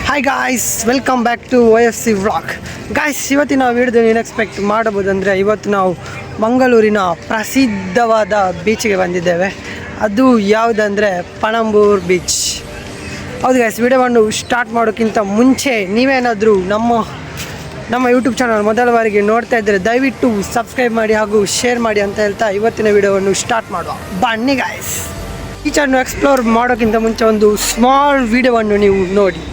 Hi guys, welcome back to OFC vlog. Guys, ಇವತ್ತಿನ ವಿಡಿಯೋದಲ್ಲಿ ಏನು ಎಕ್ಸ್ಪೆಕ್ಟ್ ಮಾಡಬಹುದಂದರೆ, ಇವತ್ತು ನಾವು ಮಂಗಳೂರಿನ ಪ್ರಸಿದ್ಧವಾದ ಬೀಚ್ಗೆ ಬಂದಿದ್ದೇವೆ. ಅದು ಯಾವುದಂದರೆ ಪಣಂಬೂರು ಬೀಚ್. ಹೌದು ಗಾಯ್ಸ್, ವಿಡಿಯೋವನ್ನು ಸ್ಟಾರ್ಟ್ ಮಾಡೋಕ್ಕಿಂತ ಮುಂಚೆ ನೀವೇನಾದರೂ ನಮ್ಮ ಯೂಟ್ಯೂಬ್ ಚಾನಲ್ ಮೊದಲ ಬಾರಿಗೆ ನೋಡ್ತಾ ಇದ್ದರೆ ದಯವಿಟ್ಟು ಸಬ್ಸ್ಕ್ರೈಬ್ ಮಾಡಿ ಹಾಗೂ ಶೇರ್ ಮಾಡಿ ಅಂತ ಹೇಳ್ತಾ ಇವತ್ತಿನ ವಿಡಿಯೋವನ್ನು ಸ್ಟಾರ್ಟ್ ಮಾಡುವ. ಬನ್ನಿ ಗಾಯ್ಸ್, ಬೀಚನ್ನು ಎಕ್ಸ್ಪ್ಲೋರ್ ಮಾಡೋಕ್ಕಿಂತ ಮುಂಚೆ ಒಂದು ಸ್ಮಾಲ್ ವಿಡಿಯೋವನ್ನು ನೀವು ನೋಡಿ.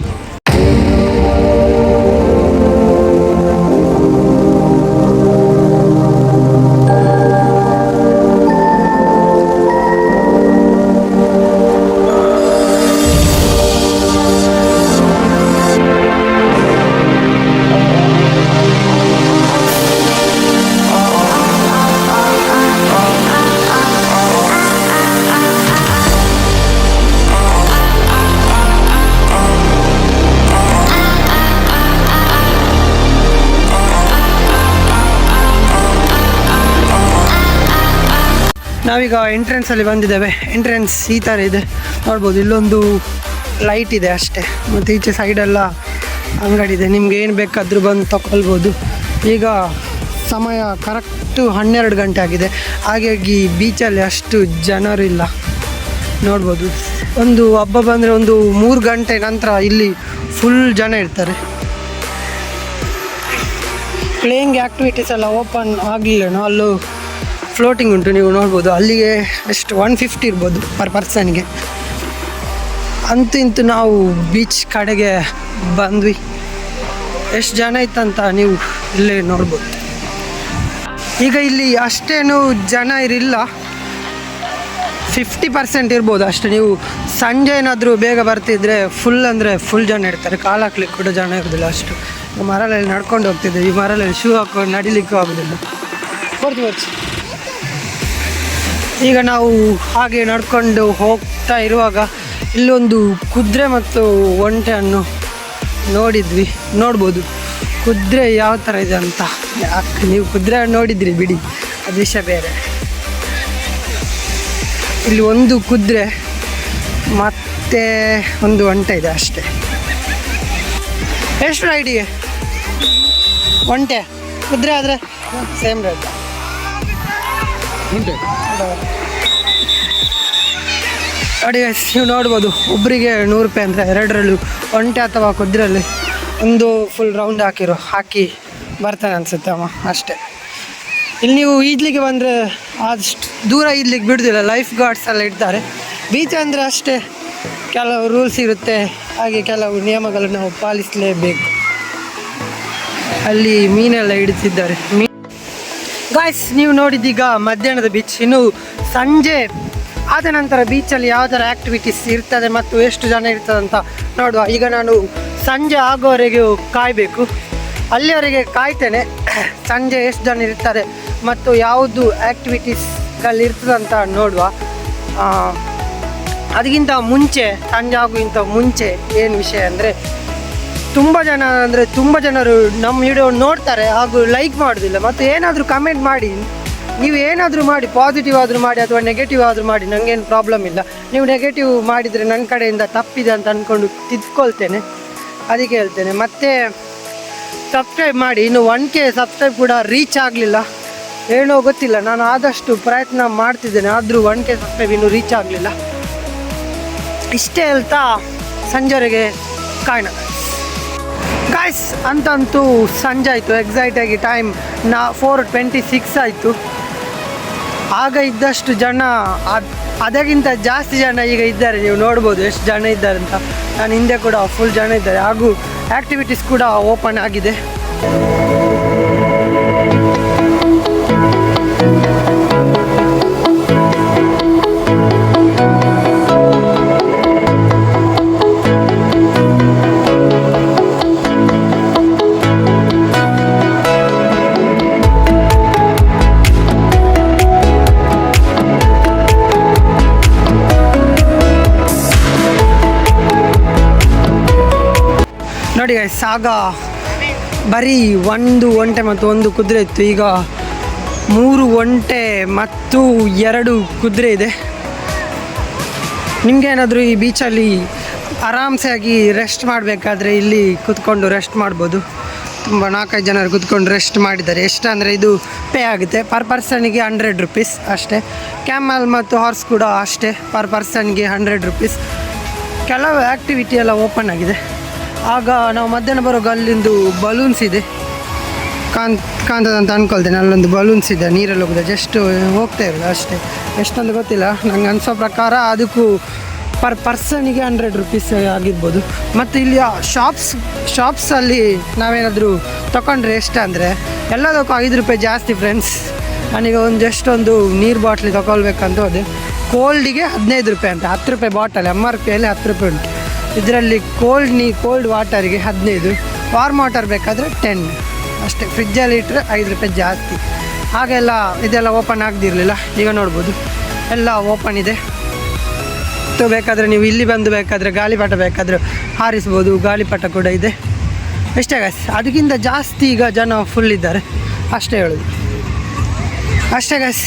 ನಾವೀಗ ಎಂಟ್ರೆನ್ಸಲ್ಲಿ ಬಂದಿದ್ದೇವೆ. ಎಂಟ್ರೆನ್ಸ್ ಈ ಥರ ಇದೆ ನೋಡ್ಬೋದು. ಇಲ್ಲೊಂದು ಲೈಟ್ ಇದೆ ಅಷ್ಟೇ, ಮತ್ತು ಈಚೆ ಸೈಡೆಲ್ಲ ಅಂಗಡಿ ಇದೆ. ನಿಮ್ಗೆ ಏನು ಬೇಕಾದರೂ ಬಂದು ತಗೊಳ್ಬೋದು. ಈಗ ಸಮಯ ಕರೆಕ್ಟು 12 ಗಂಟೆ ಆಗಿದೆ, ಹಾಗಾಗಿ ಬೀಚಲ್ಲಿ ಅಷ್ಟು ಜನರು ಇಲ್ಲ ನೋಡ್ಬೋದು. ಒಂದು ಹಬ್ಬ ಬಂದರೆ ಒಂದು 3 ಗಂಟೆ ನಂತರ ಇಲ್ಲಿ ಫುಲ್ ಜನ ಇರ್ತಾರೆ. ಪ್ಲೇಯಿಂಗ್ ಆ್ಯಕ್ಟಿವಿಟೀಸ್ ಎಲ್ಲ ಓಪನ್ ಆಗಲಿಲ್ಲ. ಅಲ್ಲೂ ಫ್ಲೋಟಿಂಗ್ ಉಂಟು, ನೀವು ನೋಡ್ಬೋದು. ಅಲ್ಲಿಗೆ ಎಷ್ಟು 150 ಇರ್ಬೋದು ಪರ್ ಪರ್ಸನ್ಗೆ. ಅಂತೂ ನಾವು ಬೀಚ್ ಕಡೆಗೆ ಬಂದ್ವಿ. ಎಷ್ಟು ಜನ ಇತ್ತಂತ ನೀವು ಇಲ್ಲೇ ನೋಡ್ಬೋದು. ಈಗ ಇಲ್ಲಿ ಅಷ್ಟೇನು ಜನ ಇರಲಿಲ್ಲ, 50% ಇರ್ಬೋದು ಅಷ್ಟೇ. ನೀವು ಸಂಜೆ ಏನಾದರೂ ಬೇಗ ಬರ್ತಿದ್ರೆ ಫುಲ್ ಅಂದರೆ ಫುಲ್ ಜನ ಇರ್ತಾರೆ. ಕಾಲು ಹಾಕ್ಲಿಕ್ಕೆ ಕೂಡ ಜನ ಇರೋದಿಲ್ಲ ಅಷ್ಟು. ಮರಳಲ್ಲಿ ನಡ್ಕೊಂಡು ಹೋಗ್ತಿದ್ದೆ. ಈ ಮರಳಲ್ಲಿ ಶೂ ಹಾಕೊಂಡು ನಡಿಲಿಕ್ಕೂ ಆಗೋದಿಲ್ಲ. ಬರ್ತೀವಿ. ಈಗ ನಾವು ಹಾಗೆ ನಡ್ಕೊಂಡು ಹೋಗ್ತಾ ಇರುವಾಗ ಇಲ್ಲೊಂದು ಕುದುರೆ ಮತ್ತು ಒಂಟೆಯನ್ನು ನೋಡ್ಬೋದು. ಕುದುರೆ ಯಾವ ಥರ ಇದೆ ಅಂತ. ಯಾಕೆ ನೀವು ಕುದುರೆ ನೋಡಿದ್ರಿ ಬಿಡಿ, ಅದು ವಿಷಯ ಬೇರೆ. ಇಲ್ಲಿ ಒಂದು ಕುದುರೆ ಮತ್ತು ಒಂದು ಒಂಟೆ ಇದೆ ಅಷ್ಟೇ. ಎಷ್ಟು ರೈಡಿಗೆ? ಒಂಟೆ ಕುದುರೆ ಆದರೆ ಸೇಮ್ ರೇಟ್. ನೋಡಿ ನೀವು ನೋಡ್ಬೋದು, ಒಬ್ಬರಿಗೆ 100 ರೂಪಾಯಿ ಅಂದರೆ ಎರಡರಲ್ಲೂ ಒಂಟೆ ಅಥವಾ ಕುದುರೆಯಲ್ಲಿ ಒಂದು ಫುಲ್ ರೌಂಡ್ ಹಾಕಿ ಬರ್ತಾನೆ ಅನಿಸುತ್ತೆ ಅಮ್ಮ ಅಷ್ಟೇ. ಇಲ್ಲಿ ನೀವು ಈಜ್ಲಿಕ್ಕೆ ಬಂದರೆ ಅಷ್ಟು ದೂರ ಈಜ್ಲಿಕ್ಕೆ ಬಿಡೋದಿಲ್ಲ, ಲೈಫ್ ಗಾರ್ಡ್ಸ್ ಎಲ್ಲ ಇರ್ತಾರೆ. ಬೀಚ್ ಅಂದರೆ ಅಷ್ಟೇ, ಕೆಲವು ರೂಲ್ಸ್ ಇರುತ್ತೆ, ಹಾಗೆ ಕೆಲವು ನಿಯಮಗಳನ್ನು ನಾವು ಪಾಲಿಸಲೇಬೇಕು. ಅಲ್ಲಿ ಮೀನೆಲ್ಲ ಹಿಡಿತಿದ್ದಾರೆ. ಗಾಯ್ಸ್, ನೀವು ನೋಡಿದ್ದೀಗ ಮಧ್ಯಾಹ್ನದ ಬೀಚ್. ಇನ್ನು ಸಂಜೆ ಆದ ನಂತರ ಬೀಚಲ್ಲಿ ಯಾವ ಥರ ಆ್ಯಕ್ಟಿವಿಟೀಸ್ ಇರ್ತದೆ ಮತ್ತು ಎಷ್ಟು ಜನ ಇರ್ತದೆ ಅಂತ ನೋಡುವ. ಈಗ ನಾನು ಸಂಜೆ ಆಗೋವರೆಗೆ ಕಾಯಬೇಕು. ಅಲ್ಲಿವರೆಗೆ ಕಾಯ್ತೇನೆ, ಸಂಜೆ ಎಷ್ಟು ಜನ ಇರ್ತಾರೆ ಮತ್ತು ಯಾವುದು ಆ್ಯಕ್ಟಿವಿಟೀಸ್ಗಳು ಇರ್ತದೆ ಅಂತ ನೋಡುವ. ಅದಕ್ಕಿಂತ ಮುಂಚೆ, ಸಂಜೆ ಆಗೋಕ್ಕಿಂತ ಮುಂಚೆ ಏನು ವಿಷಯ ಅಂದರೆ, ತುಂಬ ಜನರು ನಮ್ಮ ವಿಡಿಯೋ ನೋಡ್ತಾರೆ ಹಾಗೂ ಲೈಕ್ ಮಾಡೋದಿಲ್ಲ. ಮತ್ತು ಏನಾದರೂ ಕಮೆಂಟ್ ಮಾಡಿ, ನೀವು ಏನಾದರೂ ಮಾಡಿ, ಪಾಸಿಟಿವ್ ಆದರೂ ಮಾಡಿ ಅಥವಾ ನೆಗೆಟಿವ್ ಆದರೂ ಮಾಡಿ, ನನಗೇನು ಪ್ರಾಬ್ಲಮ್ ಇಲ್ಲ. ನೀವು ನೆಗೆಟಿವ್ ಮಾಡಿದರೆ ನನ್ನ ಕಡೆಯಿಂದ ತಪ್ಪಿದೆ ಅಂತ ಅಂದ್ಕೊಂಡು ತಿದ್ಕೊಳ್ತೇನೆ, ಅದಕ್ಕೆ ಹೇಳ್ತೇನೆ. ಮತ್ತು ಸಬ್ಸ್ಕ್ರೈಬ್ ಮಾಡಿ. ಇನ್ನು 1K ಸಬ್ಸ್ಕ್ರೈಬ್ ಕೂಡ ರೀಚ್ ಆಗಲಿಲ್ಲ, ಏನೋ ಗೊತ್ತಿಲ್ಲ. ನಾನು ಆದಷ್ಟು ಪ್ರಯತ್ನ ಮಾಡ್ತಿದ್ದೇನೆ, ಆದರೂ 1K ಸಬ್ಸ್ಕ್ರೈಬ್ ಇನ್ನೂ ರೀಚ್ ಆಗಲಿಲ್ಲ. ಇಷ್ಟೇ ಹೇಳ್ತಾ ಸಂಜೆವರೆಗೆ ಕಾಯೋಣ. ಗಾಯ್ಸ್, ಅಂತಂತೂ ಸಂಜೆ ಆಯಿತು. ಎಕ್ಸಾಕ್ಟಾಗಿ ಟೈಮ್ 4:26 ಆಯಿತು. ಆಗ ಇದ್ದಷ್ಟು ಜನ ಅದಕ್ಕಿಂತ ಜಾಸ್ತಿ ಜನ ಈಗ ಇದ್ದಾರೆ. ನೀವು ನೋಡ್ಬೋದು ಎಷ್ಟು ಜನ ಇದ್ದಾರೆ ಅಂತ. ನಾನು ಹಿಂದೆ ಕೂಡ ಫುಲ್ ಜನ ಇದ್ದಾರೆ, ಹಾಗೂ ಆ್ಯಕ್ಟಿವಿಟೀಸ್ ಕೂಡ ಓಪನ್ ಆಗಿದೆ. ನೋಡಿ ಗೈಸ್, ಆಗ ಬರೀ ಒಂದು ಒಂಟೆ ಮತ್ತು ಒಂದು ಕುದುರೆ ಇತ್ತು. ಈಗ 3 ಒಂಟೆ ಮತ್ತು 2 ಕುದುರೆ ಇದೆ. ನಿಮಗೇನಾದರೂ ಈ ಬೀಚಲ್ಲಿ ಆರಾಮ್ಸೆ ಆಗಿ ರೆಸ್ಟ್ ಮಾಡಬೇಕಾದ್ರೆ ಇಲ್ಲಿ ಕೂತ್ಕೊಂಡು ರೆಸ್ಟ್ ಮಾಡ್ಬೋದು. ತುಂಬ 4-5 ಜನರು ಕೂತ್ಕೊಂಡು ರೆಸ್ಟ್ ಮಾಡಿದ್ದಾರೆ. ಎಷ್ಟು ಅಂದರೆ ಇದು ಪೇ ಆಗುತ್ತೆ ಪರ್ ಪರ್ಸನಿಗೆ 100 ರುಪೀಸ್ ಅಷ್ಟೇ. ಕ್ಯಾಮಲ್ ಮತ್ತು ಹಾರ್ಸ್ ಕೂಡ ಅಷ್ಟೇ, ಪರ್ ಪರ್ಸನ್ಗೆ 100 ರುಪೀಸ್. ಕೆಲವು ಆ್ಯಕ್ಟಿವಿಟಿ ಎಲ್ಲ ಓಪನ್ ಆಗಿದೆ. ಆಗ ನಾವು ಮಧ್ಯಾಹ್ನ ಬರುವಾಗ ಅಲ್ಲಿಂದು ಬಲೂನ್ಸ್ ಇದೆ, ಕಾಣ್ತದಂತ ಅಂದ್ಕೊಳ್ತೇನೆ. ಅಲ್ಲೊಂದು ಬಲೂನ್ಸ್ ಇದೆ, ನೀರಲ್ಲಿ ಹೋಗಿದೆ, ಜಸ್ಟ್ ಹೋಗ್ತಾ ಇರೋದು ಅಷ್ಟೇ. ಎಷ್ಟೊಂದು ಗೊತ್ತಿಲ್ಲ, ನಂಗೆ ಅನಿಸೋ ಪ್ರಕಾರ ಅದಕ್ಕೂ ಪರ್ ಪರ್ಸನಿಗೆ 100 ರುಪೀಸ್ ಆಗಿರ್ಬೋದು. ಮತ್ತು ಇಲ್ಲಿ ಶಾಪ್ಸಲ್ಲಿ ನಾವೇನಾದರೂ ತೊಗೊಂಡ್ರೆ ಎಷ್ಟು ಅಂದರೆ ಎಲ್ಲದಕ್ಕೂ 5 ರೂಪಾಯಿ ಜಾಸ್ತಿ ಫ್ರೆಂಡ್ಸ್. ನನಗೆ ಜಸ್ಟ್ ಒಂದು ನೀರು ಬಾಟ್ಲಿ ತೊಗೊಳ್ಬೇಕಂತ ಹೋದೆ, ಕೋಲ್ಡಿಗೆ 15 ರೂಪಾಯಿ ಅಂತ. 10 ರೂಪಾಯಿ ಬಾಟಲ್, MRPಯಲ್ಲಿ 10 ರೂಪಾಯಿ ಉಂಟು. ಇದರಲ್ಲಿ ಕೋಲ್ಡ್ ವಾಟರಿಗೆ 15, ವಾರ್ಮ್ ವಾಟರ್ ಬೇಕಾದರೆ 10 ಅಷ್ಟೇ. ಫ್ರಿಜ್ಜಲ್ಲಿ ಇಟ್ಟರೆ 5 ರೂಪಾಯಿ ಜಾಸ್ತಿ. ಹಾಗೆಲ್ಲ ಇದೆಲ್ಲ ಓಪನ್ ಆಗದಿರಲಿಲ್ಲ, ಈಗ ನೋಡ್ಬೋದು ಎಲ್ಲ ಓಪನ್ ಇದೆ. ಬೇಕಾದರೆ ನೀವು ಇಲ್ಲಿ ಬಂದು ಬೇಕಾದರೆ ಗಾಳಿಪಟ ಬೇಕಾದರೆ ಹಾರಿಸ್ಬೋದು, ಗಾಳಿಪಟ ಕೂಡ ಇದೆ. ಎಷ್ಟೇ ಗಾಯ್ಸ್, ಅದಕ್ಕಿಂತ ಜಾಸ್ತಿ ಈಗ ಜನ ಫುಲ್ ಇದ್ದಾರೆ ಅಷ್ಟೇ ಹೇಳೋದು. ಅಷ್ಟೇ ಗಾಯ್ಸ್.